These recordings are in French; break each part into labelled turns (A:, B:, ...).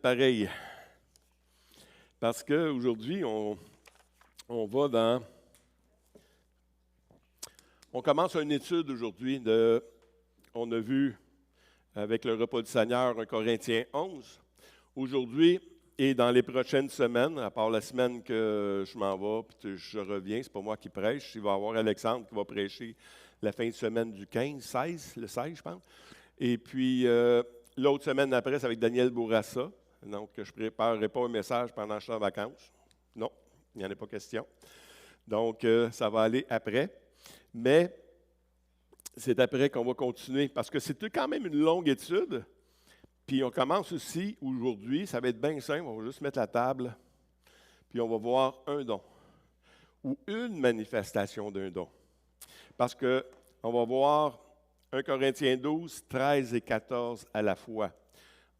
A: Pareil, parce qu'aujourd'hui, on va dans... On commence une étude aujourd'hui on a vu avec le repas du Seigneur 1 Corinthiens 11. Aujourd'hui et dans les prochaines semaines, à part la semaine que je m'en vais puis je reviens, c'est pas moi qui prêche, il va y avoir Alexandre qui va prêcher la fin de semaine du 16, le 16 je pense. Et puis l'autre semaine après, c'est avec Daniel Bourassa. Donc, je ne préparerai pas un message pendant que je suis en vacances. Non, il n'y en a pas question. Donc, ça va aller après. Mais c'est après qu'on va continuer, parce que c'est quand même une longue étude. Puis on commence aussi aujourd'hui, ça va être bien simple, on va juste mettre la table, puis on va voir un don, ou une manifestation d'un don. Parce qu'on va voir 1 Corinthiens 12, 13 et 14 à la fois.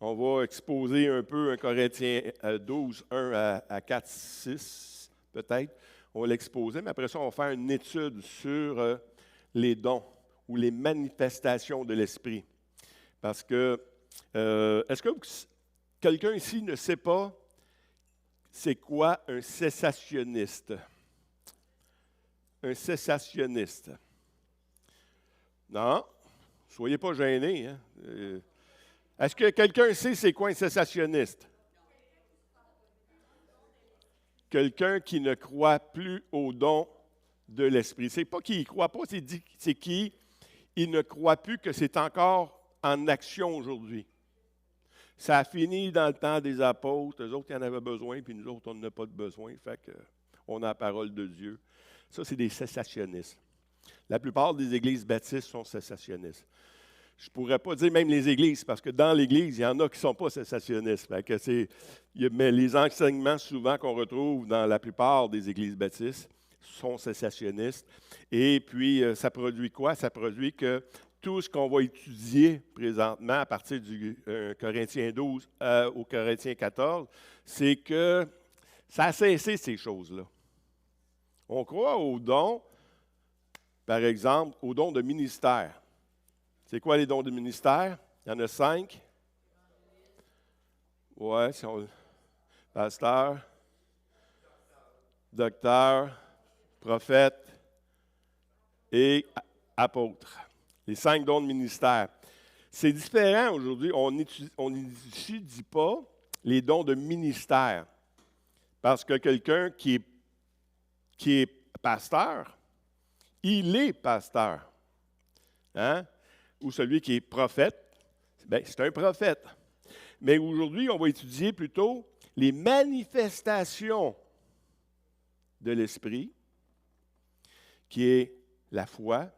A: On va exposer un peu 1 Corinthiens 12, 1 à 4, 6 peut-être. On va l'exposer, mais après ça, on va faire une étude sur les dons ou les manifestations de l'Esprit. Parce que, est-ce que quelqu'un ici ne sait pas c'est quoi un cessationniste? Un cessationniste. Non, soyez pas gênés. Hein? Est-ce que quelqu'un sait c'est quoi un cessationniste? Quelqu'un qui ne croit plus au don de l'Esprit. C'est pas qu'il ne croit pas, c'est qu'il ne croit plus que c'est encore en action aujourd'hui. Ça a fini dans le temps des apôtres. Eux autres, ils en avaient besoin, puis nous autres, on n'en a pas de besoin. Fait qu'on a la parole de Dieu. Ça, c'est des cessationnistes. La plupart des églises baptistes sont cessationnistes. Je ne pourrais pas dire même les églises, parce que dans l'Église, il y en a qui ne sont pas cessationnistes. Mais les enseignements souvent qu'on retrouve dans la plupart des églises baptistes sont cessationnistes. Et puis, ça produit quoi? Ça produit que tout ce qu'on va étudier présentement à partir du Corinthiens 12 au Corinthiens 14, c'est que ça a cessé ces choses-là. On croit aux dons, par exemple, aux dons de ministère. C'est quoi les dons de ministère? Il y en a 5. Oui, pasteur, docteur, prophète et apôtre. Les 5 dons de ministère. C'est différent aujourd'hui. On n'étudie pas les dons de ministère. Parce que quelqu'un qui est pasteur, il est pasteur. Hein? Ou celui qui est prophète, bien, c'est un prophète. Mais aujourd'hui, on va étudier plutôt les manifestations de l'Esprit, qui est la foi,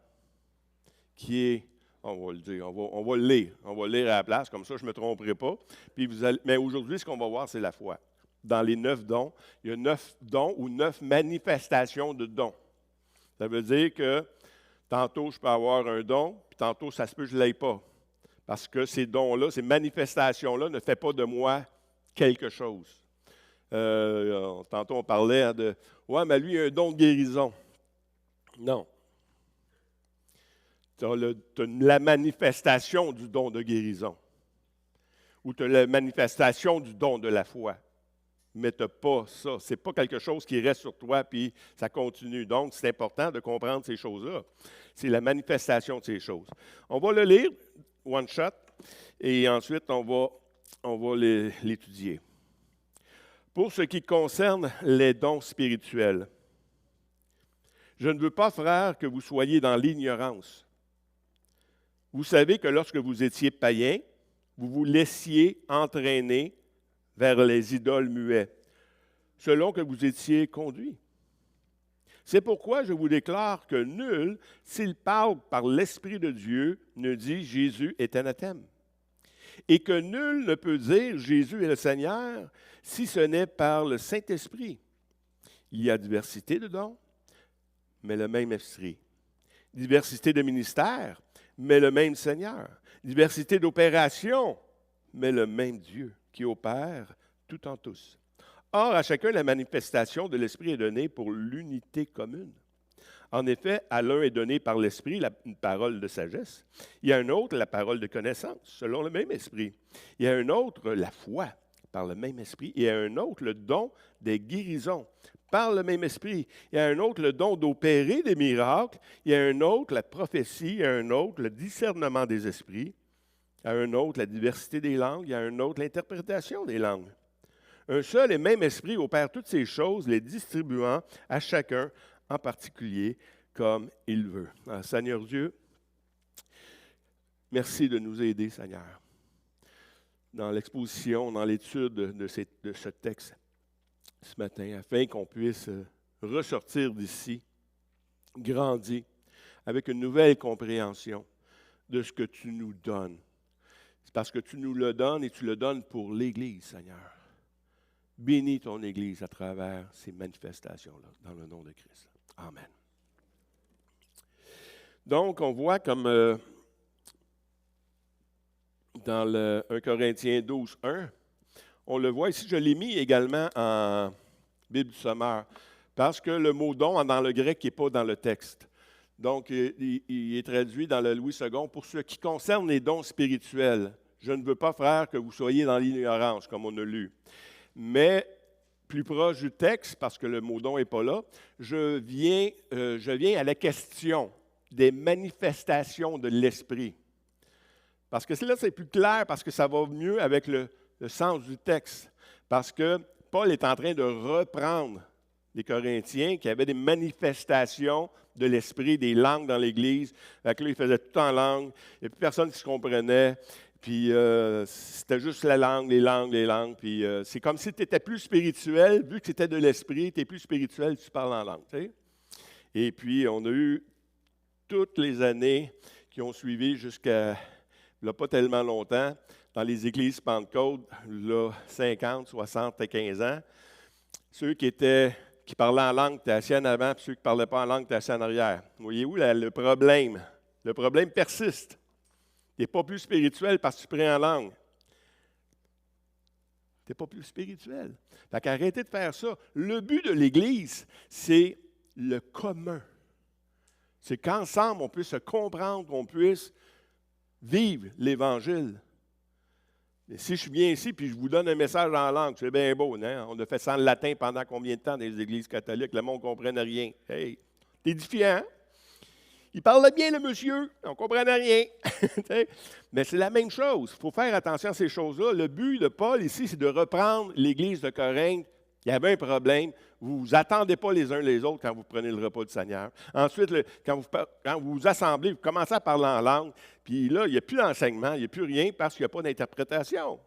A: qui est, on va le dire, on va le lire. On va le lire à la place, comme ça je ne me tromperai pas. Mais aujourd'hui, ce qu'on va voir, c'est la foi. Dans les 9 dons, il y a 9 dons ou 9 manifestations de dons. Ça veut dire que tantôt, je peux avoir un don, puis tantôt, ça se peut que je ne l'aie pas. Parce que ces dons-là, ces manifestations-là ne font pas de moi quelque chose. Tantôt, on parlait de « Ouais, mais lui, il a un don de guérison. » Non. Tu as la manifestation du don de guérison. Ou tu as la manifestation du don de la foi. Mais tu n'as pas ça. Ce n'est pas quelque chose qui reste sur toi, puis ça continue. Donc, c'est important de comprendre ces choses-là. C'est la manifestation de ces choses. On va le lire, one shot, et ensuite, on va l'étudier. Pour ce qui concerne les dons spirituels, je ne veux pas, frères, que vous soyez dans l'ignorance. Vous savez que lorsque vous étiez païens, vous vous laissiez entraîner vers les idoles muets, selon que vous étiez conduits. C'est pourquoi je vous déclare que nul, s'il parle par l'Esprit de Dieu, ne dit « Jésus est anathème ». Et que nul ne peut dire « Jésus est le Seigneur » si ce n'est par le Saint-Esprit. Il y a diversité de dons, mais le même Esprit. Diversité de ministères, mais le même Seigneur. Diversité d'opérations, mais le même Dieu qui opère tout en tous. Or, à chacun, la manifestation de l'Esprit est donnée pour l'unité commune. En effet, à l'un est donné par l'Esprit une parole de sagesse. Il y a un autre la parole de connaissance, selon le même Esprit. Il y a un autre la foi, par le même esprit. Et à un autre, le don des guérisons, par le même esprit. Et à un autre, le don d'opérer des miracles. Et à un autre, la prophétie. Et à un autre, le discernement des esprits. À un autre, la diversité des langues. Et à un autre, l'interprétation des langues. Un seul et même esprit opère toutes ces choses, les distribuant à chacun en particulier comme il veut. Alors, Seigneur Dieu, merci de nous aider, Seigneur, dans l'exposition, dans l'étude de ce texte ce matin, afin qu'on puisse ressortir d'ici, grandi, avec une nouvelle compréhension de ce que tu nous donnes. C'est parce que tu nous le donnes et tu le donnes pour l'Église, Seigneur. Bénis ton Église à travers ces manifestations-là, dans le nom de Christ. Amen. Donc, on voit comme dans le 1 Corinthiens 12, 1, on le voit ici, je l'ai mis également en Bible du Sommeur, parce que le mot don dans le grec n'est pas dans le texte. Donc, il est traduit dans le Louis II, pour ce qui concerne les dons spirituels. Je ne veux pas, frères, que vous soyez dans l'ignorance, comme on a lu. Mais plus proche du texte, parce que le mot don n'est pas là, je viens à la question des manifestations de l'Esprit. Parce que là, c'est plus clair, parce que ça va mieux avec le sens du texte. Parce que Paul est en train de reprendre les Corinthiens qui avaient des manifestations de l'Esprit, des langues dans l'Église. Fait que là, il faisait tout en langue. Il n'y a plus personne qui se comprenait. Puis c'était juste la langue, les langues. Puis c'est comme si tu étais plus spirituel, vu que c'était de l'esprit, tu es plus spirituel, tu parles en langue. Tu sais? Et puis on a eu toutes les années qui ont suivi jusqu'à, là, pas tellement longtemps, dans les églises Pentecôte, là, 50, 75 ans, ceux qui parlaient en langue étaient assis en avant, puis ceux qui ne parlaient pas en langue étaient assis en arrière. Voyez-vous le problème? Le problème persiste. Tu n'es pas plus spirituel parce que tu pries en langue. Tu n'es pas plus spirituel. Fait qu'arrêtez de faire ça. Le but de l'Église, c'est le commun. C'est qu'ensemble, on puisse se comprendre, qu'on puisse vivre l'Évangile. Mais si je viens ici et je vous donne un message en langue, c'est bien beau, hein? On a fait ça en latin pendant combien de temps dans les églises catholiques? Le monde ne comprenait rien. Hey, c'est édifiant, hein? Il parlait bien, le monsieur, on ne comprenait rien. Mais c'est la même chose. Il faut faire attention à ces choses-là. Le but de Paul ici, c'est de reprendre l'Église de Corinthe. Il y avait un problème. Vous ne vous attendez pas les uns les autres quand vous prenez le repas du Seigneur. Ensuite, quand vous vous assemblez, vous commencez à parler en langue. Puis là, il n'y a plus d'enseignement, il n'y a plus rien parce qu'il n'y a pas d'interprétation.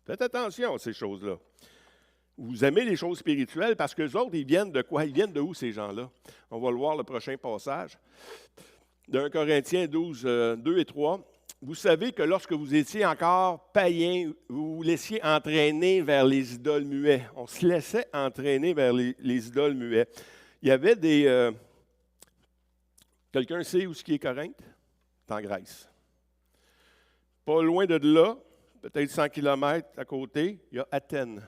A: Faites attention à ces choses-là. Vous aimez les choses spirituelles parce que les autres, ils viennent de quoi? Ils viennent de où, ces gens-là? On va le voir le prochain passage. De 1 Corinthiens 12, 2 et 3. Vous savez que lorsque vous étiez encore païens, vous vous laissiez entraîner vers les idoles muets. On se laissait entraîner vers les idoles muets. Il y avait des... quelqu'un sait où ce qui est Corinthe? C'est en Grèce. Pas loin de là, peut-être 100 km à côté, il y a Athènes.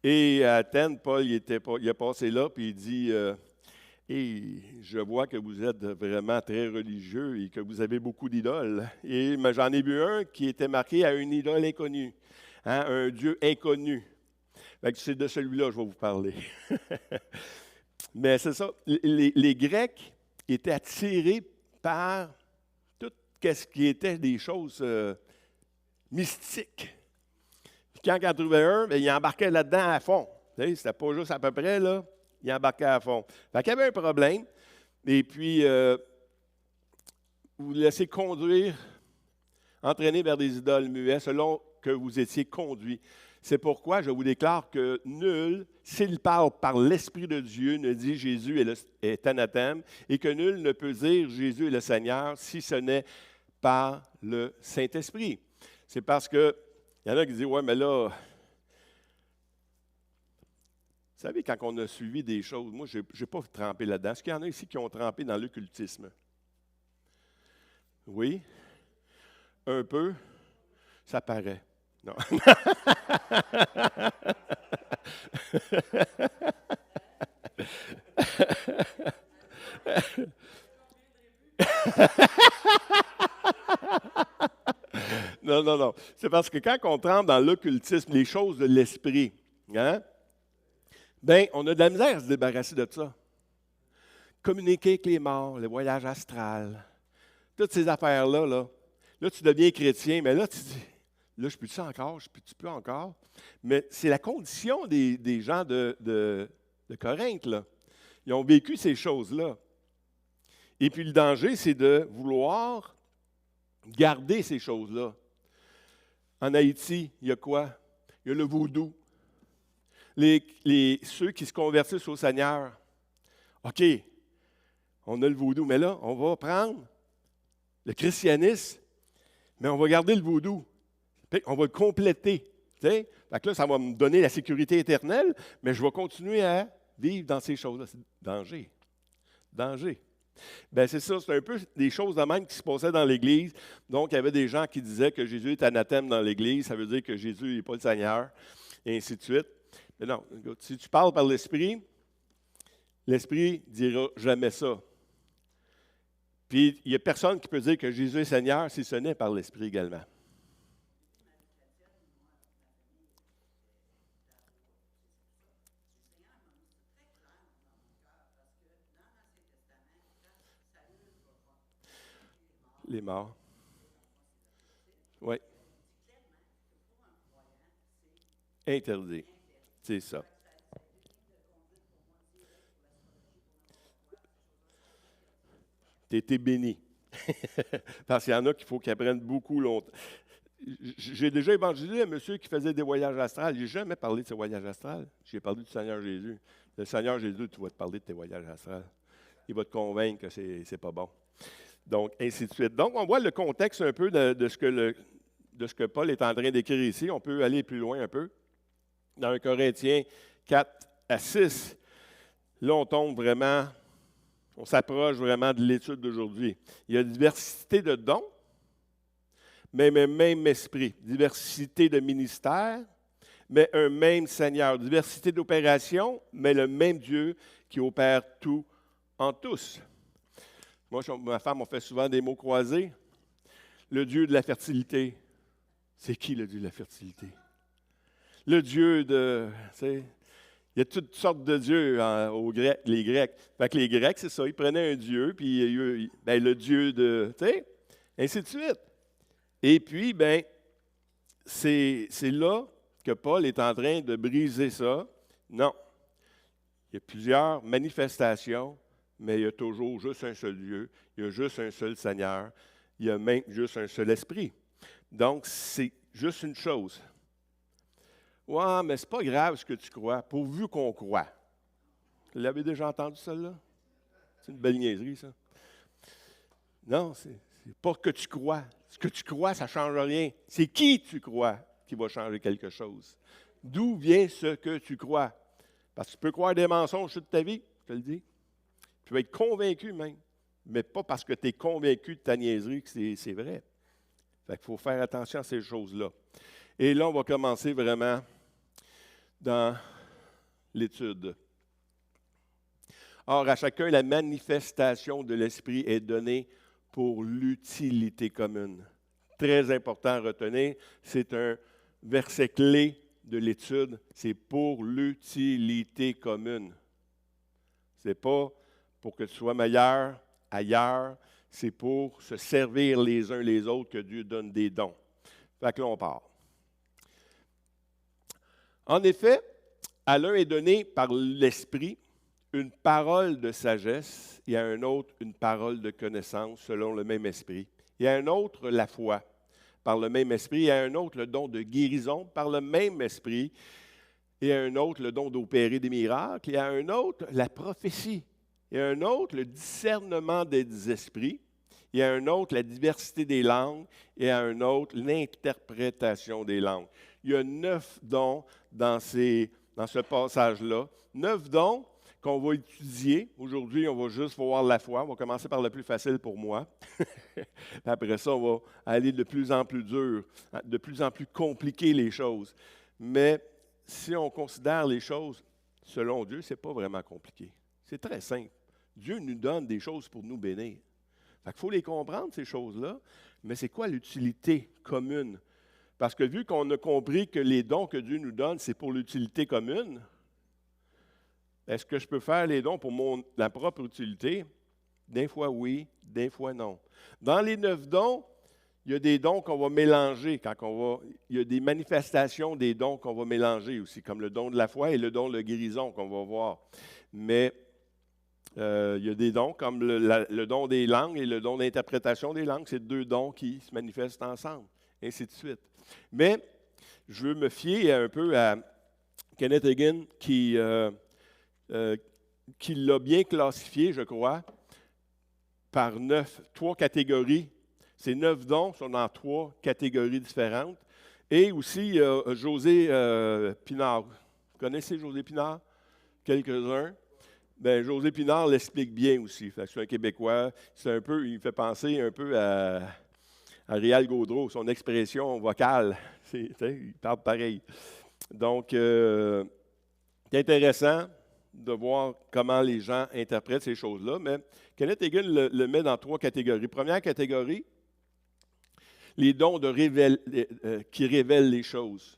A: Et à Athènes, Paul, il a passé là, puis il dit, hey, je vois que vous êtes vraiment très religieux et que vous avez beaucoup d'idoles. Et j'en ai vu un qui était marqué à une idole inconnue, hein, un Dieu inconnu. C'est de celui-là que je vais vous parler. Mais c'est ça, les Grecs étaient attirés par tout ce qui était des choses mystiques. Puis quand il en trouvait un, bien, il embarquait là-dedans à fond. C'était pas juste à peu près, là. Il embarquait à fond. Fait qu'il y avait un problème. Et puis, vous vous laissez conduire, entraîner vers des idoles muets selon que vous étiez conduits. C'est pourquoi je vous déclare que nul, s'il parle par l'Esprit de Dieu, ne dit Jésus est anathème, et que nul ne peut dire Jésus est le Seigneur si ce n'est par le Saint-Esprit. C'est parce que il y en a qui disent, ouais, mais là, vous savez, quand on a suivi des choses, moi, je n'ai pas trempé là-dedans. Est-ce qu'il y en a ici qui ont trempé dans l'occultisme? Oui? Un peu? Ça paraît. Non. Non. non. C'est parce que quand on trempe dans l'occultisme, les choses de l'esprit, hein, bien, on a de la misère à se débarrasser de ça. Communiquer avec les morts, le voyage astral, toutes ces affaires-là, là, tu deviens chrétien, mais là, tu dis, là, je peux-tu encore, tu peux encore. Mais c'est la condition des gens de Corinthe, là. Ils ont vécu ces choses-là. Et puis le danger, c'est de vouloir garder ces choses-là. En Haïti, il y a quoi? Il y a le vaudou. Ceux qui se convertissent au Seigneur. OK, on a le vaudou, mais là, on va prendre le christianisme, mais on va garder le vaudou. Puis on va le compléter. Fait que là, ça va me donner la sécurité éternelle, mais je vais continuer à vivre dans ces choses-là. C'est danger. Danger. Bien, c'est ça, c'est un peu des choses de même qui se passaient dans l'Église. Donc, il y avait des gens qui disaient que Jésus est anathème dans l'Église, ça veut dire que Jésus n'est pas le Seigneur, et ainsi de suite. Mais non, si tu parles par l'Esprit ne dira jamais ça. Puis, il n'y a personne qui peut dire que Jésus est Seigneur si ce n'est par l'Esprit également. Les morts. Oui. Interdit. C'est ça. Tu as été béni. Parce qu'il y en a qu'il faut qu'ils apprennent beaucoup longtemps. J'ai déjà évangélisé un monsieur qui faisait des voyages astrales. Je n'ai jamais parlé de ses voyages astrales. J'ai parlé du Seigneur Jésus. Le Seigneur Jésus, tu vas te parler de tes voyages astrales. Il va te convaincre que c'est pas bon. Donc, ainsi de suite. Donc, on voit le contexte un peu de ce que Paul est en train d'écrire ici. On peut aller plus loin un peu. Dans 1 Corinthiens 4 à 6, là, on s'approche vraiment de l'étude d'aujourd'hui. Il y a une diversité de dons, mais un même esprit. Diversité de ministères, mais un même Seigneur. Diversité d'opérations, mais le même Dieu qui opère tout en tous. Moi, ma femme, on fait souvent des mots croisés. Le Dieu de la fertilité. C'est qui le Dieu de la fertilité? Le Dieu il y a toutes sortes de dieux aux Grecs, les Grecs. Fait que les Grecs, c'est ça, ils prenaient un Dieu, puis le Dieu ainsi de suite. Et puis, c'est là que Paul est en train de briser ça. Non. Il y a plusieurs manifestations, mais il y a toujours juste un seul Dieu, il y a juste un seul Seigneur, il y a même juste un seul Esprit. Donc, c'est juste une chose. Ouais, mais c'est pas grave ce que tu crois, pourvu qu'on croit. Vous l'avez déjà entendu, celle-là? C'est une belle niaiserie, ça. Non, c'est pas que tu crois. Ce que tu crois, ça ne change rien. C'est qui tu crois qui va changer quelque chose. D'où vient ce que tu crois? Parce que tu peux croire des mensonges toute ta vie, je te le dis. Tu vas être convaincu même, mais pas parce que tu es convaincu de ta niaiserie que c'est vrai. Fait qu'il faut faire attention à ces choses-là. Et là, on va commencer vraiment dans l'étude. Or, à chacun, la manifestation de l'Esprit est donnée pour l'utilité commune. Très important à retenir, c'est un verset clé de l'étude, c'est pour l'utilité commune. Ce n'est pas pour que tu sois meilleur ailleurs, c'est pour se servir les uns les autres que Dieu donne des dons. Fait que là, on part. En effet, à l'un est donné par l'Esprit une parole de sagesse et à un autre une parole de connaissance selon le même esprit. Et à un autre la foi par le même esprit, et à un autre le don de guérison par le même esprit, et à un autre le don d'opérer des miracles, et à un autre la prophétie, et à un autre le discernement des esprits, et à un autre la diversité des langues, et à un autre l'interprétation des langues. Il y a 9 dons dans ce passage-là. 9 dons qu'on va étudier. Aujourd'hui, on va juste voir la foi. On va commencer par le plus facile pour moi. Après ça, on va aller de plus en plus dur, de plus en plus compliquer les choses. Mais si on considère les choses selon Dieu, ce n'est pas vraiment compliqué. C'est très simple. Dieu nous donne des choses pour nous bénir. Il faut les comprendre, ces choses-là. Mais c'est quoi l'utilité commune? Parce que vu qu'on a compris que les dons que Dieu nous donne, c'est pour l'utilité commune, est-ce que je peux faire les dons pour la propre utilité? Des fois oui, des fois non. Dans les 9 dons, il y a des dons qu'on va mélanger il y a des manifestations des dons qu'on va mélanger aussi, comme le don de la foi et le don de guérison qu'on va voir. Mais il y a des dons comme le don des langues et le don d'interprétation des langues, c'est 2 dons qui se manifestent ensemble, et ainsi de suite. Mais je veux me fier un peu à Kenneth Hagin qui l'a bien classifié, je crois, par 3 catégories. Ces 9 dons sont dans 3 catégories différentes. Et aussi, José Pinard. Vous connaissez José Pinard? Quelques-uns. Bien, José Pinard l'explique bien aussi. C'est un Québécois. Il fait penser un peu à Réal Gaudreau, son expression vocale. Il parle pareil. Donc, c'est intéressant de voir comment les gens interprètent ces choses-là. Mais Kenneth Hagin le met dans 3 catégories. Première catégorie, les dons qui révèlent les choses.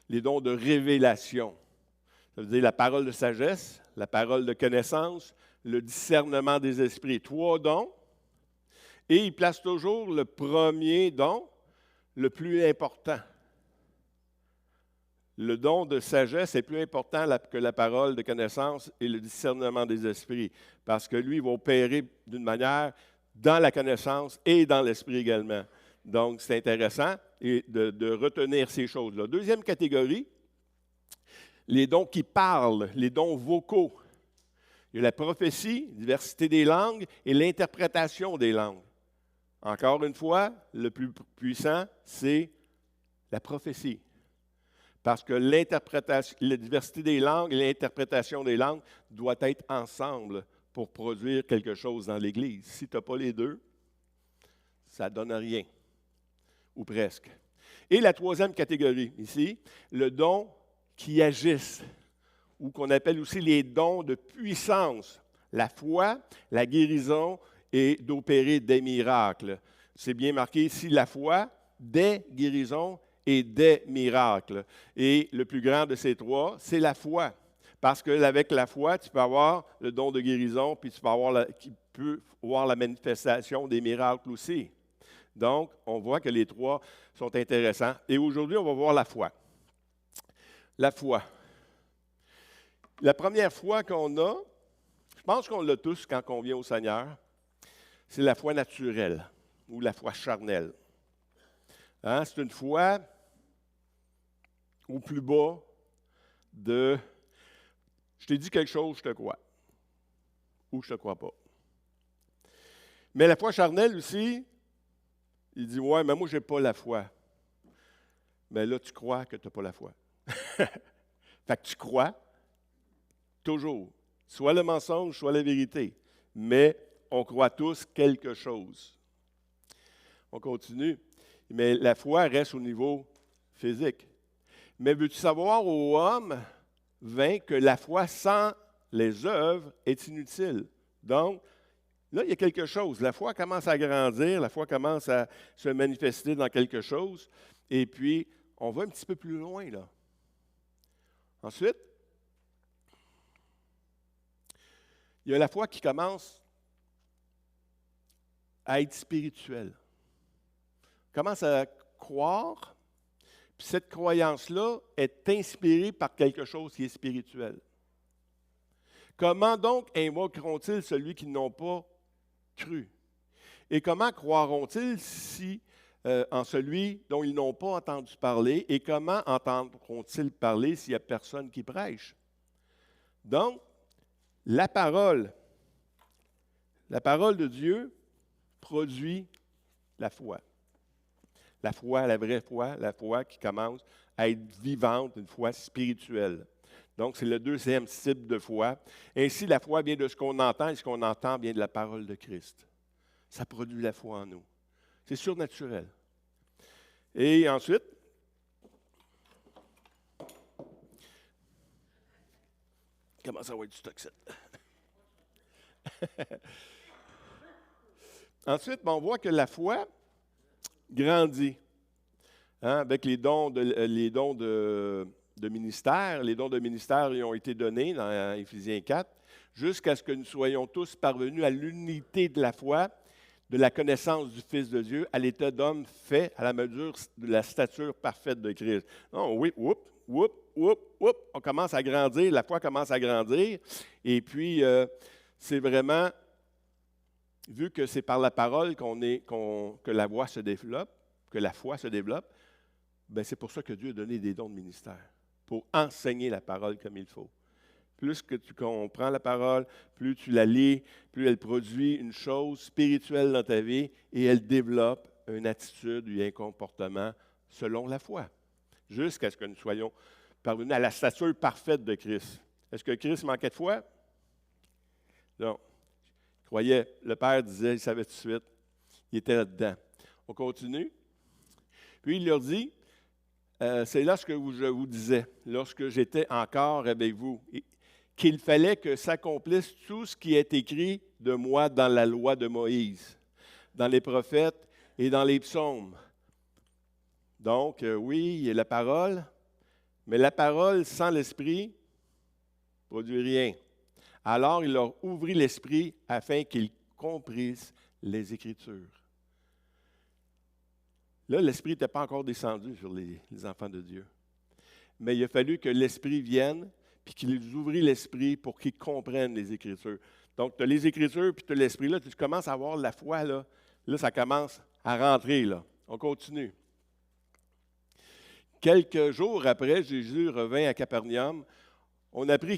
A: Les dons de révélation. Ça veut dire la parole de sagesse, la parole de connaissance, le discernement des esprits. 3 dons. Et il place toujours le premier don, le plus important. Le don de sagesse est plus important que la parole de connaissance et le discernement des esprits, parce que lui, il va opérer d'une manière dans la connaissance et dans l'esprit également. Donc, c'est intéressant de retenir ces choses-là. Deuxième catégorie, les dons qui parlent, les dons vocaux. Il y a la prophétie, diversité des langues et l'interprétation des langues. Encore une fois, le plus puissant, c'est la prophétie. Parce que la diversité des langues et l'interprétation des langues doivent être ensemble pour produire quelque chose dans l'Église. Si tu n'as pas les 2, ça ne donne rien, ou presque. Et la 3e catégorie, ici, le don qui agisse, ou qu'on appelle aussi les dons de puissance, la foi, la guérison et d'opérer des miracles. C'est bien marqué ici, la foi, des guérisons et des miracles. Et le plus grand de ces 3, c'est la foi. Parce qu'avec la foi, tu peux avoir le don de guérison, puis tu peux avoir la manifestation des miracles aussi. Donc, on voit que les 3 sont intéressants. Et aujourd'hui, on va voir la foi. La foi. La première foi qu'on a, je pense qu'on l'a tous quand on vient au Seigneur, c'est la foi naturelle ou la foi charnelle. Hein? C'est une foi au plus bas de « je t'ai dit quelque chose, je te crois » ou « je ne te crois pas ». Mais la foi charnelle aussi, il dit « ouais, mais moi, je n'ai pas la foi ». Mais là, tu crois que tu n'as pas la foi. Fait que tu crois toujours, soit le mensonge, soit la vérité. Mais on croit tous quelque chose. On continue. Mais la foi reste au niveau physique. Mais veux-tu savoir, ô homme, vain, que la foi sans les œuvres est inutile. Donc, là, il y a quelque chose. La foi commence à grandir, la foi commence à se manifester dans quelque chose. Et puis, on va un petit peu plus loin, là. Ensuite, il y a la foi qui commence à être spirituelle. On commence à croire, puis cette croyance-là est inspirée par quelque chose qui est spirituel. Comment donc invoqueront-ils celui qu'ils n'ont pas cru? Et comment croiront-ils en celui dont ils n'ont pas entendu parler? Et comment entendront-ils parler s'il n'y a personne qui prêche? Donc, la parole de Dieu produit la foi. La foi, la vraie foi, la foi qui commence à être vivante, une foi spirituelle. Donc, c'est le 2e type de foi. Ainsi, la foi vient de ce qu'on entend, et ce qu'on entend vient de la parole de Christ. Ça produit la foi en nous. C'est surnaturel. Et ensuite, comment ça va être du toxique? Ensuite, on voit que la foi grandit. hein, avec les dons de ministère. Les dons de ministère ils ont été donnés dans Éphésiens 4, jusqu'à ce que nous soyons tous parvenus à l'unité de la foi, de la connaissance du Fils de Dieu, à l'état d'homme fait à la mesure de la stature parfaite de Christ. Non, oui, on commence à grandir, la foi commence à grandir, et puis c'est vraiment, vu que c'est par la parole que la voix se développe, que la foi se développe, bien, c'est pour ça que Dieu a donné des dons de ministère, pour enseigner la parole comme il faut. Plus que tu comprends la parole, plus tu la lis, plus elle produit une chose spirituelle dans ta vie et elle développe une attitude ou un comportement selon la foi, jusqu'à ce que nous soyons parvenus à la stature parfaite de Christ. Est-ce que Christ manquait de foi? Non. Il croyait, le Père disait, il savait tout de suite, il était là-dedans. On continue. Puis il leur dit, c'est là ce que je vous disais, lorsque j'étais encore avec vous, qu'il fallait que s'accomplisse tout ce qui est écrit de moi dans la loi de Moïse, dans les prophètes et dans les psaumes. Donc, oui, il y a la parole, mais la parole sans l'esprit ne produit rien. Alors, il leur ouvrit l'esprit afin qu'ils comprissent les Écritures. Là, l'esprit n'était pas encore descendu sur les enfants de Dieu. Mais il a fallu que l'esprit vienne puis qu'il ouvrit l'esprit pour qu'ils comprennent les Écritures. Donc, tu as les Écritures, puis tu as l'esprit. Là, tu commences à avoir la foi, là. Là, ça commence à rentrer, là. On continue. Quelques jours après, Jésus revint à Capernaum. On apprit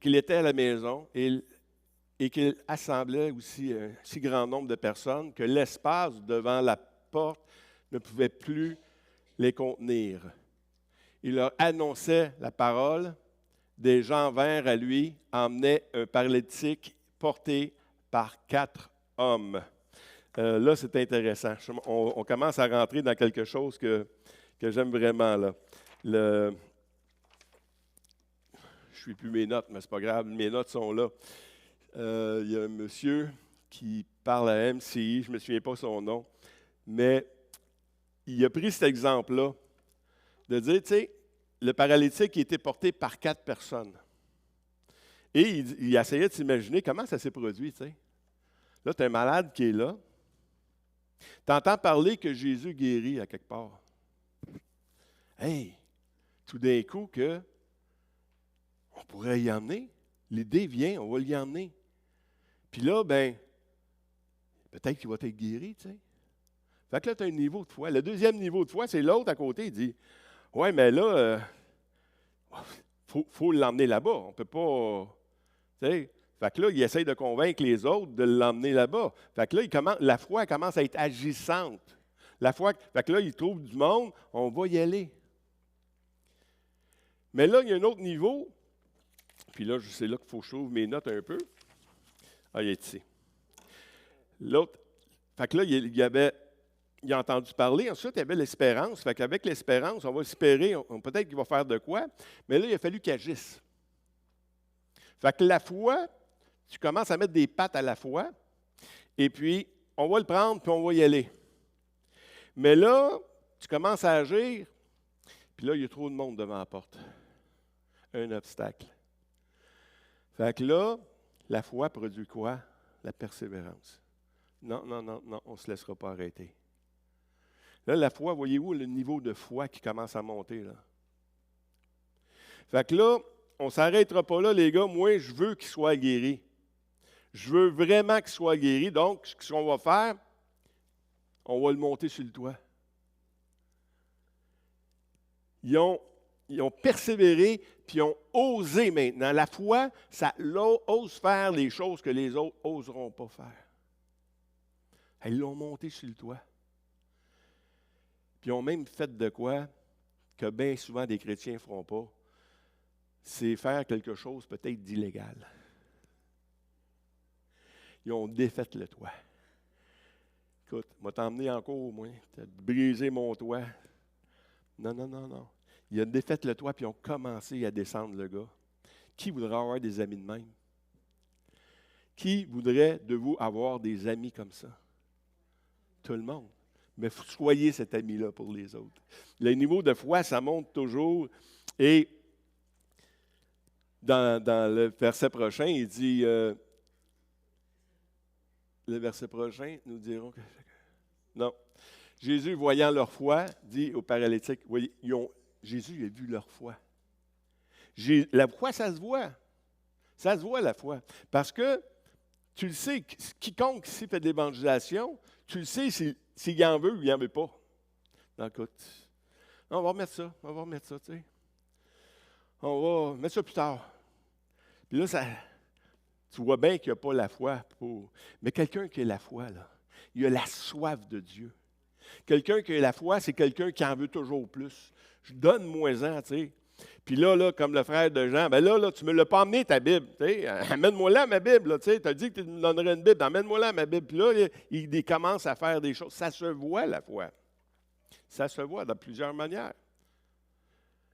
A: qu'il était à la maison et qu'il assemblait aussi un si grand nombre de personnes que l'espace devant la porte ne pouvait plus les contenir. Il leur annonçait la parole. Des gens vinrent à lui, emmenaient un paralytique porté par 4 hommes. Là, c'est intéressant. On commence à rentrer dans quelque chose que j'aime vraiment. Là. Je ne suis plus mes notes, mais ce n'est pas grave, mes notes sont là. Il y a un monsieur qui parle à MCI, je ne me souviens pas son nom, mais il a pris cet exemple-là, de dire, tu sais, le paralytique a été porté par 4 personnes. Et il essayait de s'imaginer comment ça s'est produit, tu sais. Là, tu as un malade qui est là. Tu entends parler que Jésus guérit à quelque part. Hey, tout d'un coup on pourrait y emmener. L'idée vient, on va l'y emmener. Puis là, ben, peut-être qu'il va être guéri, tu sais. Fait que là, tu as un niveau de foi. Le deuxième niveau de foi, c'est l'autre à côté. Il dit, ouais, mais là, faut l'emmener là-bas. On ne peut pas, tu sais. Fait que là, il essaye de convaincre les autres de l'emmener là-bas. Fait que là, la foi commence à être agissante. Fait que là, il trouve du monde, on va y aller. Mais là, il y a un autre niveau. Puis là, c'est là qu'il faut que je trouve mes notes un peu. Ah, il est ici. L'autre, fait que là, il a entendu parler. Ensuite, il y avait l'espérance. Fait qu'avec l'espérance, on va espérer, peut-être qu'il va faire de quoi. Mais là, il a fallu qu'il agisse. Fait que la foi, tu commences à mettre des pattes à la foi. Et puis, on va le prendre, puis on va y aller. Mais là, tu commences à agir. Puis là, il y a trop de monde devant la porte. Un obstacle. Fait que là, la foi produit quoi? La persévérance. Non, on ne se laissera pas arrêter. Là, la foi, voyez-vous le niveau de foi qui commence à monter, là? Fait que là, on ne s'arrêtera pas là, les gars. Moi, je veux qu'il soit guéri. Je veux vraiment qu'il soit guéri. Donc, ce qu'on va faire, on va le monter sur le toit. Ils ont persévéré, puis ils ont osé maintenant. La foi, ça ose faire les choses que les autres n'oseront pas faire. Ils l'ont monté sur le toit. Puis ils ont même fait de quoi que bien souvent des chrétiens ne feront pas. C'est faire quelque chose peut-être d'illégal. Ils ont défait le toit. Écoute, m'a t'emmené en cours, moi. Tu as brisé mon toit. Non. Il a défait le toit, puis ils ont commencé à descendre le gars. Qui voudrait avoir des amis de même? Qui voudrait de vous avoir des amis comme ça? Tout le monde. Mais soyez cet ami-là pour les autres. Le niveau de foi, ça monte toujours. Et dans le verset prochain, il dit, le verset prochain, nous dirons que... Non. Jésus, voyant leur foi, dit aux paralytiques, voyez, Jésus a vu leur foi. La foi, ça se voit. Ça se voit, la foi. Parce que, tu le sais, quiconque ici fait de l'évangélisation, tu le sais s'il en veut ou il n'en veut pas. Non, écoute, on va remettre ça, tu sais. On va mettre ça plus tard. Puis là, tu vois bien qu'il n'y a pas la foi pour... Mais quelqu'un qui a la foi, là, il a la soif de Dieu. Quelqu'un qui a la foi, c'est quelqu'un qui en veut toujours plus. Je donne moins-en, tu sais. Puis là, comme le frère de Jean, ben là, tu ne me l'as pas amené ta Bible. Amène-moi là ma Bible. Tu as dit que tu me donnerais une Bible. Amène-moi là ma Bible. Puis là, il commence à faire des choses. Ça se voit, la foi. Ça se voit de plusieurs manières.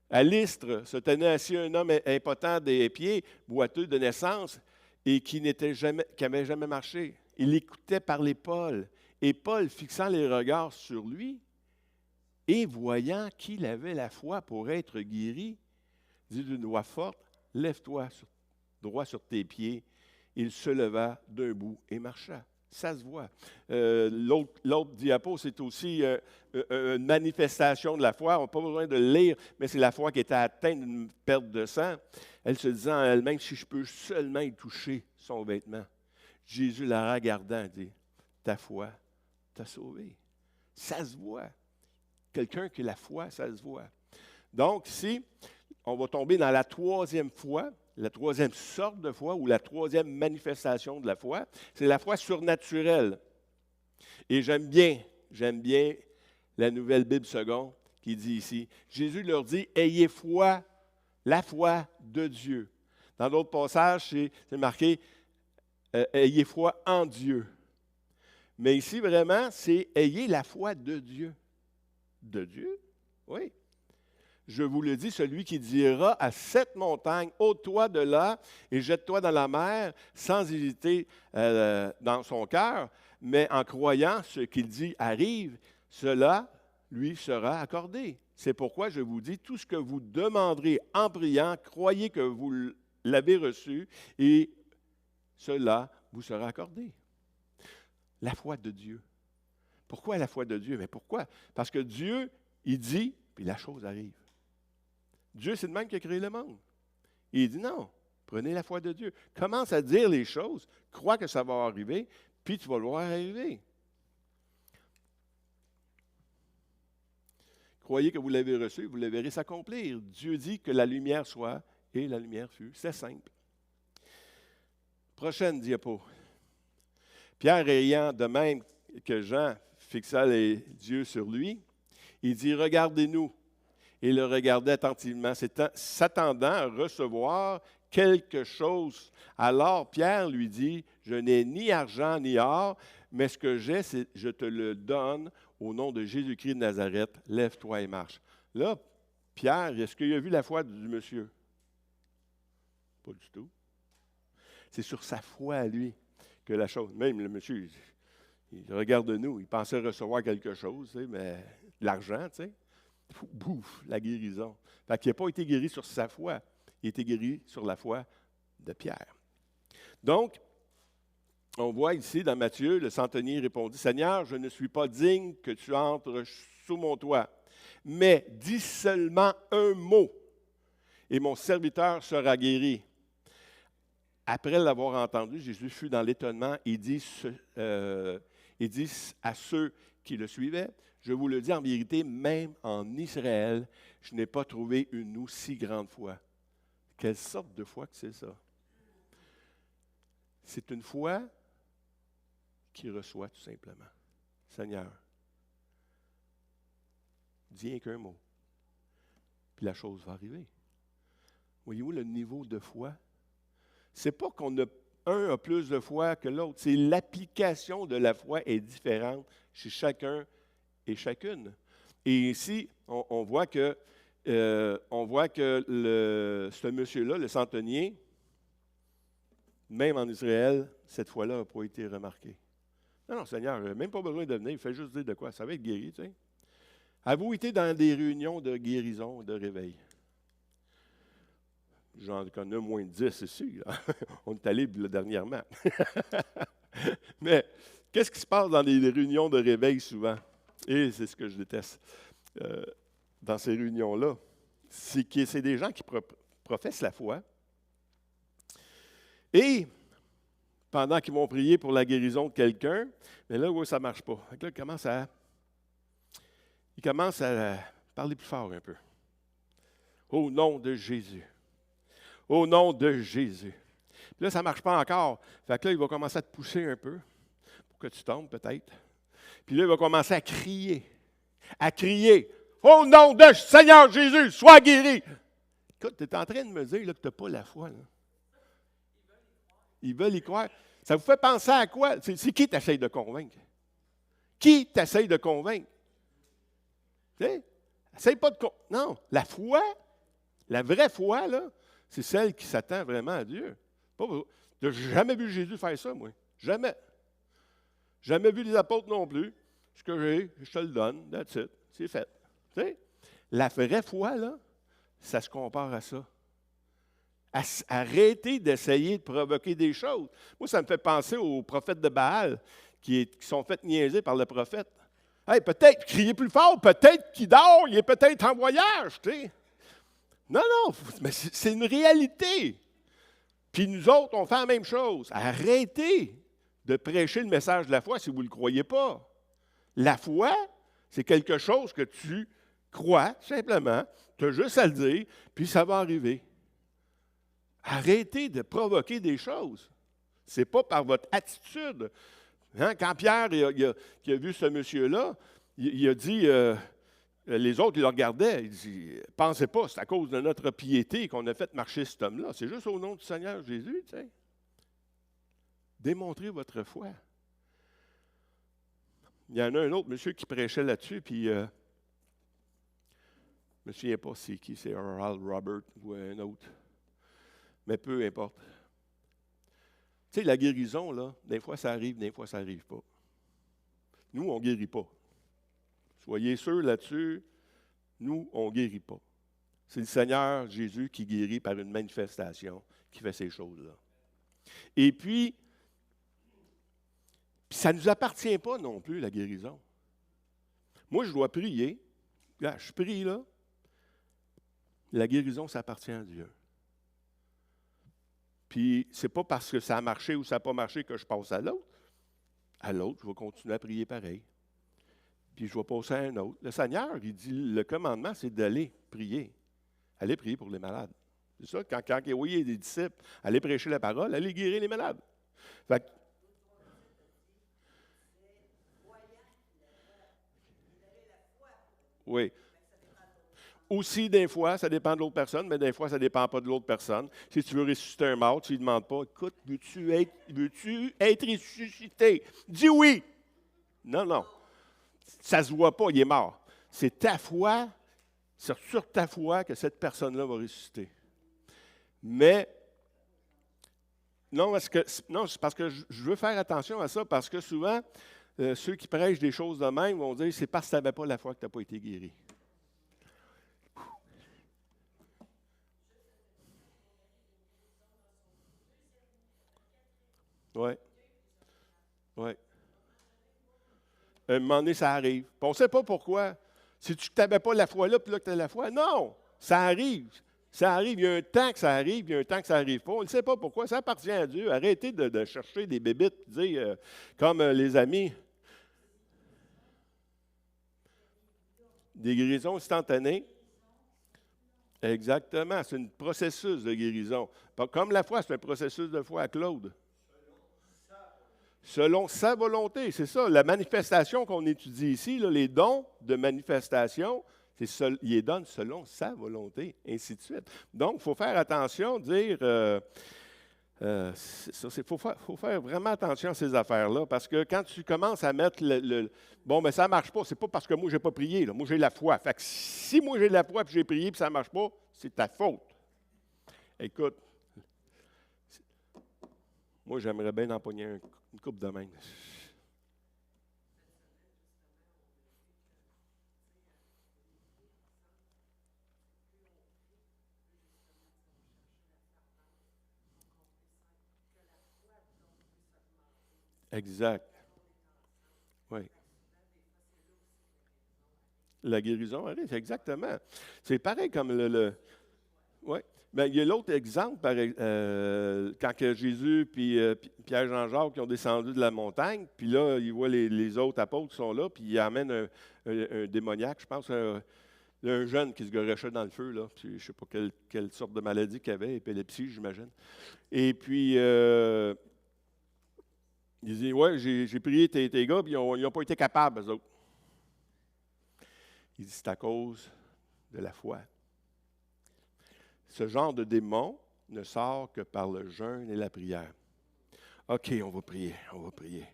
A: À Lystre se tenait assis un homme impotent des pieds, boiteux de naissance, et qui n'avait jamais marché. Il écoutait parler Paul. Et Paul, fixant les regards sur lui, et voyant qu'il avait la foi pour être guéri, dit d'une voix forte, « Lève-toi droit sur tes pieds. » Il se leva d'un bout et marcha. Ça se voit. L'autre diapo, c'est aussi une manifestation de la foi. On n'a pas besoin de le lire, mais c'est la foi qui était atteinte d'une perte de sang. Elle se disant en elle-même, « Si je peux seulement y toucher son vêtement. » Jésus la regardant dit, « Ta foi t'a sauvé. » Ça se voit. Quelqu'un qui a la foi, ça se voit. Donc, ici, on va tomber dans la troisième foi, la troisième sorte de foi ou la troisième manifestation de la foi. C'est la foi surnaturelle. Et j'aime bien la Nouvelle Bible seconde qui dit ici, Jésus leur dit, ayez foi, la foi de Dieu. Dans d'autres passages, c'est marqué, ayez foi en Dieu. Mais ici, vraiment, c'est ayez la foi de Dieu. De Dieu? Oui. Je vous le dis, celui qui dira à cette montagne, ôte-toi de là et jette-toi dans la mer, sans hésiter dans son cœur, mais en croyant ce qu'il dit arrive, cela lui sera accordé. C'est pourquoi je vous dis, tout ce que vous demanderez en priant, croyez que vous l'avez reçu et cela vous sera accordé. La foi de Dieu. Pourquoi la foi de Dieu? Mais pourquoi? Parce que Dieu, il dit, puis la chose arrive. Dieu, c'est le même qui a créé le monde. Et il dit non, prenez la foi de Dieu. Commence à dire les choses, crois que ça va arriver, puis tu vas le voir arriver. Croyez que vous l'avez reçu, vous le verrez s'accomplir. Dieu dit que la lumière soit, et la lumière fut. C'est simple. Prochaine diapo. Pierre ayant de même que Jean fixa les yeux sur lui, il dit, regardez-nous. Et le regardait attentivement, s'attendant à recevoir quelque chose. Alors Pierre lui dit, je n'ai ni argent ni or, mais ce que j'ai, je te le donne au nom de Jésus-Christ de Nazareth, lève-toi et marche. Là, Pierre, est-ce qu'il a vu la foi du monsieur? Pas du tout. C'est sur sa foi à lui que la chose, même le monsieur, il regarde nous, il pensait recevoir quelque chose, tu sais, mais l'argent, tu sais. Bouf, la guérison. Fait qu'il n'a pas été guéri sur sa foi, il a été guéri sur la foi de Pierre. Donc, on voit ici dans Matthieu, le centenier répondit, « Seigneur, je ne suis pas digne que tu entres sous mon toit, mais dis seulement un mot, et mon serviteur sera guéri. » Après l'avoir entendu, Jésus fut dans l'étonnement et dit à ceux qui le suivaient, « Je vous le dis en vérité, même en Israël, je n'ai pas trouvé une aussi grande foi. » Quelle sorte de foi que c'est ça? C'est une foi qui reçoit tout simplement. « Seigneur, dis rien qu'un mot, puis la chose va arriver. » Voyez-vous le niveau de foi? C'est pas qu'on a un a plus de foi que l'autre, c'est l'application de la foi est différente chez chacun et chacune. Et ici, on voit que ce monsieur-là, le centenier, même en Israël, cette foi-là n'a pas été remarquée. Non, non, Seigneur, même pas besoin de venir, il fait juste dire de quoi. Ça va être guéri, tu sais. Avez-vous été dans des réunions de guérison, de réveil? J'en connais moins de 10 ici. Là. On est allé dernièrement. Mais qu'est-ce qui se passe dans les réunions de réveil souvent? Et c'est ce que je déteste dans ces réunions-là. C'est que c'est des gens qui professent la foi. Et pendant qu'ils vont prier pour la guérison de quelqu'un, mais là, oui, ça ne marche pas. Donc là, ils commencent à parler plus fort un peu. Au nom de Jésus. Au nom de Jésus. Puis là, ça ne marche pas encore. Fait que là, il va commencer à te pousser un peu pour que tu tombes peut-être. Puis là, il va commencer à crier. À crier. Au nom de Seigneur Jésus, sois guéri. Écoute, tu es en train de me dire là, que tu n'as pas la foi. Là. Ils veulent y croire. Ça vous fait penser à quoi? C'est qui t'essaye de convaincre? Qui t'essaye de convaincre? Tu sais? Essaye pas de convaincre. Non, la foi, la vraie foi, là, c'est celle qui s'attend vraiment à Dieu. Je n'ai jamais vu Jésus faire ça, moi. Jamais. Jamais vu les apôtres non plus. Ce que j'ai, je te le donne. That's it. C'est fait. Tu sais? La vraie foi, là, ça se compare à ça. Arrêtez d'essayer de provoquer des choses. Moi, ça me fait penser aux prophètes de Baal qui sont fait niaiser par le prophète. Hey, peut-être criez plus fort, peut-être qu'il dort, il est peut-être en voyage, tu sais. Non, non, mais c'est une réalité. Puis nous autres, on fait la même chose. Arrêtez de prêcher le message de la foi si vous ne le croyez pas. La foi, c'est quelque chose que tu crois, simplement. Tu as juste à le dire, puis ça va arriver. Arrêtez de provoquer des choses. Ce n'est pas par votre attitude. Hein? Quand Pierre il a vu ce monsieur-là, il a dit... les autres, ils le regardaient. Ils disaient, pensez pas, c'est à cause de notre piété qu'on a fait marcher cet homme-là. C'est juste au nom du Seigneur Jésus, tu sais. Démontrez votre foi. Il y en a un autre monsieur qui prêchait là-dessus, puis je ne me souviens pas c'est qui, c'est Oral Robert ou un autre. Mais peu importe. Tu sais, la guérison, là, des fois ça arrive, des fois ça n'arrive pas. Nous, on ne guérit pas. Soyez sûrs là-dessus, nous, on ne guérit pas. C'est le Seigneur Jésus qui guérit par une manifestation, qui fait ces choses-là. Et puis ça ne nous appartient pas non plus, la guérison. Moi, je dois prier. Là, je prie, là. La guérison, ça appartient à Dieu. Puis, ce n'est pas parce que ça a marché ou ça n'a pas marché que je passe à l'autre. À l'autre, je vais continuer à prier pareil. Puis je vais passer à un autre. Le Seigneur, il dit, le commandement, c'est d'aller prier. Allez prier pour les malades. C'est ça, quand il envoyait des disciples, allez prêcher la parole, allez guérir les malades. Fait que, oui. Aussi, des fois, ça dépend de l'autre personne, mais des fois, ça ne dépend pas de l'autre personne. Si tu veux ressusciter un mort, tu ne lui demandes pas, écoute, veux-tu être ressuscité? Dis oui. Non, non. Ça ne se voit pas, il est mort. C'est ta foi, c'est sur ta foi que cette personne-là va ressusciter. Mais, non, c'est parce que je veux faire attention à ça, parce que souvent, ceux qui prêchent des choses de même vont dire, c'est parce que tu n'avais pas la foi que tu n'as pas été guéri. Oui. Oui. Un moment donné, ça arrive. Puis on ne sait pas pourquoi. Si tu n'avais pas la foi là, puis là que tu as la foi, non, ça arrive. Ça arrive. Il y a un temps que ça arrive, il y a un temps que ça n'arrive pas. On ne sait pas pourquoi. Ça appartient à Dieu. Arrêtez de chercher des bébites, dire, comme les amis, des guérisons instantanées. Exactement. C'est un processus de guérison. Comme la foi, c'est un processus de foi à Claude. Selon sa volonté, c'est ça. La manifestation qu'on étudie ici, là, les dons de manifestation, il les donne selon sa volonté, ainsi de suite. Donc, il faut faire attention, dire, il faut faire vraiment attention à ces affaires-là, parce que quand tu commences à mettre bon, mais ça ne marche pas, c'est pas parce que moi, je n'ai pas prié, là. Moi, j'ai la foi. Fait que si moi, j'ai la foi et j'ai prié et ça ne marche pas, c'est ta faute. Écoute, moi, j'aimerais bien empoigner une coupe de main. Exact. Oui. La guérison arrive, exactement. C'est pareil comme ouais. Ben, il y a l'autre exemple, quand que Jésus puis Pierre Jean-Jacques qui ont descendu de la montagne, puis là, ils voient les autres apôtres qui sont là, puis ils amènent un démoniaque, je pense, un jeune qui se garochait dans le feu, là. Puis, je ne sais pas quelle sorte de maladie qu'il avait, épilepsie, j'imagine. Et puis, il dit, ouais, j'ai prié tes gars, puis ils n'ont pas été capables, eux autres. Il dit, c'est à cause de la foi. Ce genre de démon ne sort que par le jeûne et la prière. OK, on va prier, on va prier.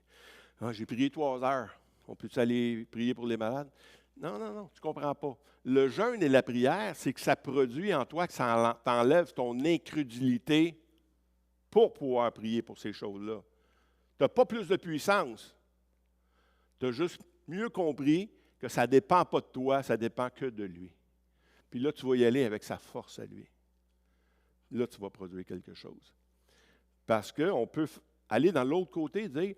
A: Ah, j'ai prié 3 heures. On peut-tu aller prier pour les malades? Non, non, non, tu ne comprends pas. Le jeûne et la prière, c'est que ça produit en toi, que ça t'enlève ton incrédulité pour pouvoir prier pour ces choses-là. Tu n'as pas plus de puissance. Tu as juste mieux compris que ça ne dépend pas de toi, ça dépend que de lui. Puis là, tu vas y aller avec sa force à lui. Là, tu vas produire quelque chose. Parce qu'on peut aller dans l'autre côté et dire,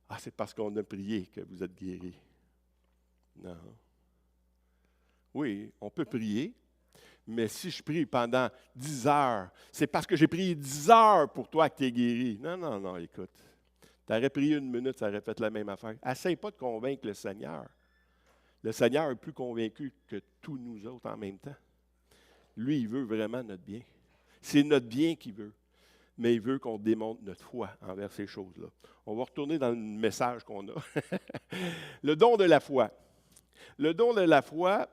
A: ah, c'est parce qu'on a prié que vous êtes guéris. Non. Oui, on peut prier, mais si je prie pendant 10 heures, c'est parce que j'ai prié 10 heures pour toi que tu es guéri. Non, non, non, écoute. Tu aurais prié 1 minute, ça aurait fait la même affaire. Essaye pas de convaincre le Seigneur. Le Seigneur est plus convaincu que tous nous autres en même temps. Lui, il veut vraiment notre bien. C'est notre bien qu'il veut. Mais il veut qu'on démontre notre foi envers ces choses-là. On va retourner dans le message qu'on a. Le don de la foi. Le don de la foi,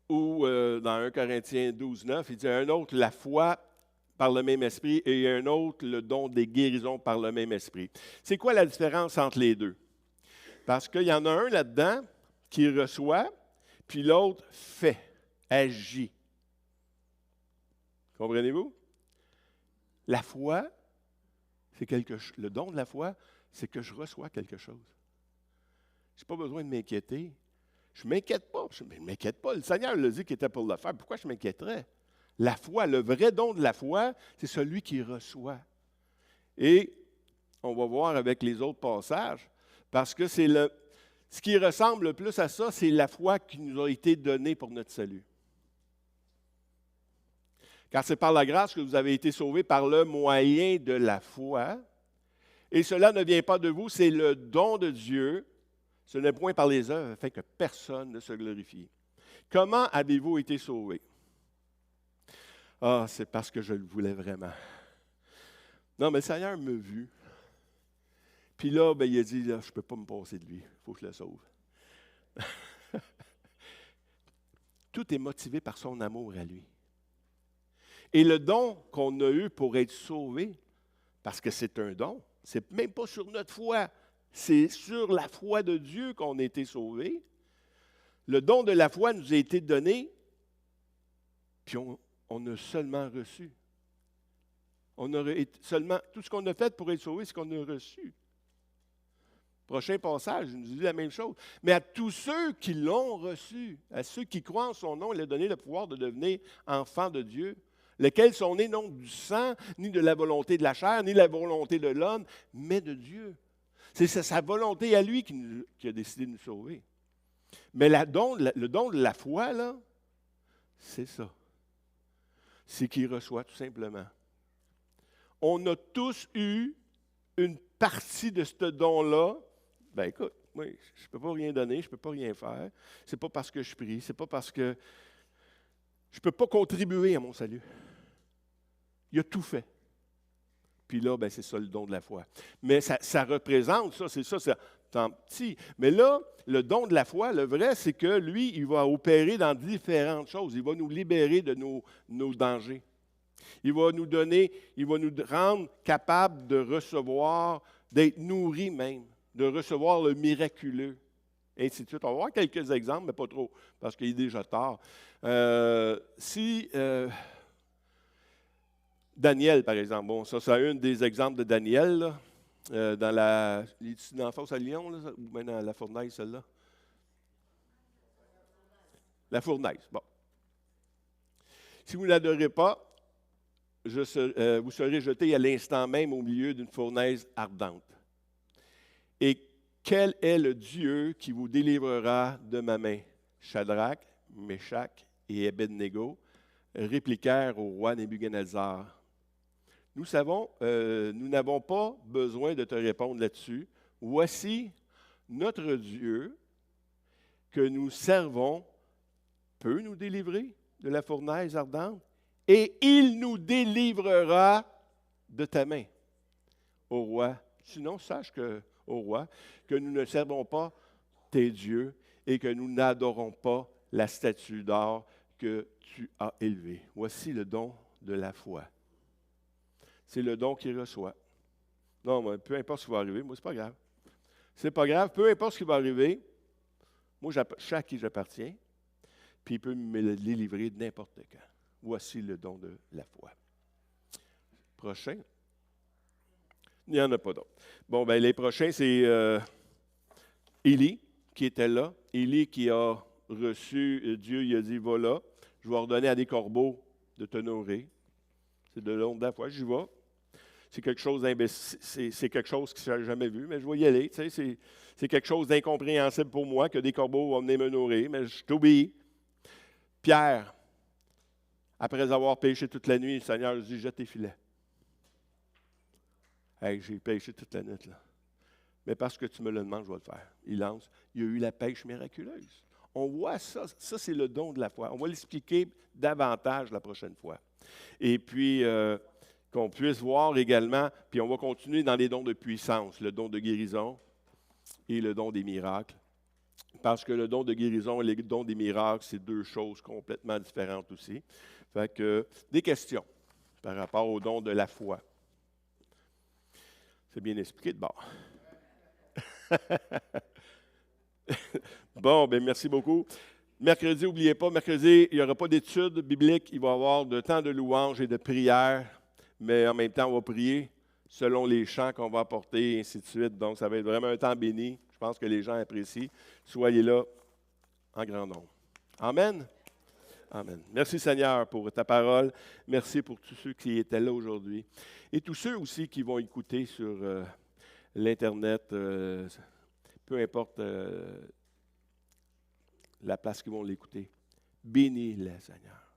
A: ou dans 1 Corinthiens 12, 9, il dit un autre la foi par le même esprit et un autre le don des guérisons par le même esprit. C'est quoi la différence entre les deux? Parce qu'il y en a un là-dedans qui reçoit, puis l'autre fait, agit. Comprenez-vous? La foi, c'est le don de la foi, c'est que je reçois quelque chose. Je n'ai pas besoin de m'inquiéter. Je ne m'inquiète pas. Je ne m'inquiète pas. Le Seigneur l'a dit qu'il était pour le faire. Pourquoi je m'inquiéterais? La foi, le vrai don de la foi, c'est celui qui reçoit. Et on va voir avec les autres passages, parce que ce qui ressemble le plus à ça, c'est la foi qui nous a été donnée pour notre salut. Car c'est par la grâce que vous avez été sauvés par le moyen de la foi. Et cela ne vient pas de vous, c'est le don de Dieu. Ce n'est point par les œuvres, afin que personne ne se glorifie. Comment avez-vous été sauvés? Ah, c'est parce que je le voulais vraiment. Non, mais le Seigneur m'a vu. Puis là, ben, il a dit, là, je ne peux pas me passer de lui, il faut que je le sauve. Tout est motivé par son amour à lui. Et le don qu'on a eu pour être sauvé, parce que c'est un don, c'est même pas sur notre foi, c'est sur la foi de Dieu qu'on a été sauvé. Le don de la foi nous a été donné, puis on a seulement reçu. On aurait seulement, tout ce qu'on a fait pour être sauvé, c'est ce qu'on a reçu. Prochain passage, il nous dit la même chose. Mais à tous ceux qui l'ont reçu, à ceux qui croient en son nom, il a donné le pouvoir de devenir enfants de Dieu, lesquels sont nés non du sang, ni de la volonté de la chair, ni de la volonté de l'homme, mais de Dieu. C'est sa volonté à lui qui a décidé de nous sauver. Mais le don de la foi, là, c'est ça. C'est qu'il reçoit tout simplement. On a tous eu une partie de ce don-là. Ben écoute, oui, je ne peux pas rien donner, je ne peux pas rien faire. Ce n'est pas parce que je prie, ce n'est pas parce que je ne peux pas contribuer à mon salut. Il a tout fait. Puis là, ben, c'est ça le don de la foi. Mais ça représente ça, c'est en petit. Mais là, le don de la foi, le vrai, c'est que lui, il va opérer dans différentes choses. Il va nous libérer de nos dangers. Il va nous donner, il va nous rendre capables de recevoir, d'être nourris même, de recevoir le miraculeux, et ainsi de suite. On va voir quelques exemples, mais pas trop, parce qu'il est déjà tard. Daniel, par exemple, bon, ça c'est un des exemples de Daniel, là, dans la fosse à Lyon, là, ou bien dans la fournaise, celle-là? La fournaise, bon. Si vous ne l'adorez pas, vous serez jeté à l'instant même au milieu d'une fournaise ardente. Et quel est le Dieu qui vous délivrera de ma main? Shadrach, Meshach et Abednego répliquèrent au roi Nebuchadnezzar. Nous savons, nous n'avons pas besoin de te répondre là-dessus. Voici notre Dieu que nous servons peut nous délivrer de la fournaise ardente et il nous délivrera de ta main. Au roi, sinon sache au roi que nous ne servons pas tes dieux et que nous n'adorons pas la statue d'or que tu as élevée. Voici le don de la foi. C'est le don qu'il reçoit. Non, mais peu importe ce qui va arriver, moi, c'est pas grave. C'est pas grave, peu importe ce qui va arriver, moi, je sais à qui j'appartiens, puis il peut me délivrer de n'importe quand. Voici le don de la foi. Prochain. Il n'y en a pas d'autres. Bon, bien, les prochains, c'est Élie qui était là. Élie qui a reçu, Dieu il a dit, voilà, je vais ordonner à des corbeaux de te nourrir. C'est de l'onde de la foi, j'y vais. C'est quelque chose c'est quelque chose que je n'ai jamais vu, mais je vais y aller. Tu sais, c'est quelque chose d'incompréhensible pour moi que des corbeaux vont venir me nourrir, mais je t'obéis. Pierre, après avoir pêché toute la nuit, le Seigneur lui dit, jette tes filets. Hey, j'ai pêché toute la nuit, là. Mais parce que tu me le demandes, je vais le faire. Il lance. Il y a eu la pêche miraculeuse. On voit ça. Ça, c'est le don de la foi. On va l'expliquer davantage la prochaine fois. Et puis, qu'on puisse voir également, puis on va continuer dans les dons de puissance, le don de guérison et le don des miracles. Parce que le don de guérison et le don des miracles, c'est deux choses complètement différentes aussi. Fait que, des questions par rapport au don de la foi. C'est bien expliqué de bord. Bon, bien, merci beaucoup. Mercredi, n'oubliez pas, mercredi, il n'y aura pas d'études bibliques. Il va y avoir de temps de louange et de prière. Mais en même temps, on va prier selon les chants qu'on va apporter, et ainsi de suite. Donc, ça va être vraiment un temps béni. Je pense que les gens apprécient. Soyez là en grand nombre. Amen. Amen. Merci Seigneur pour ta parole. Merci pour tous ceux qui étaient là aujourd'hui. Et tous ceux aussi qui vont écouter sur l'Internet, peu importe la place qu'ils vont l'écouter. Bénis-les, Seigneur.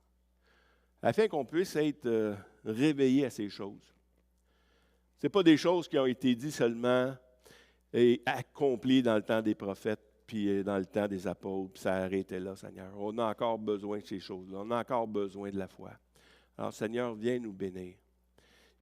A: Afin qu'on puisse être réveillés à ces choses. Ce n'est pas des choses qui ont été dites seulement et accomplies dans le temps des prophètes, puis dans le temps des apôtres, puis ça a arrêté là, Seigneur. On a encore besoin de ces choses-là. On a encore besoin de la foi. Alors, Seigneur, viens nous bénir.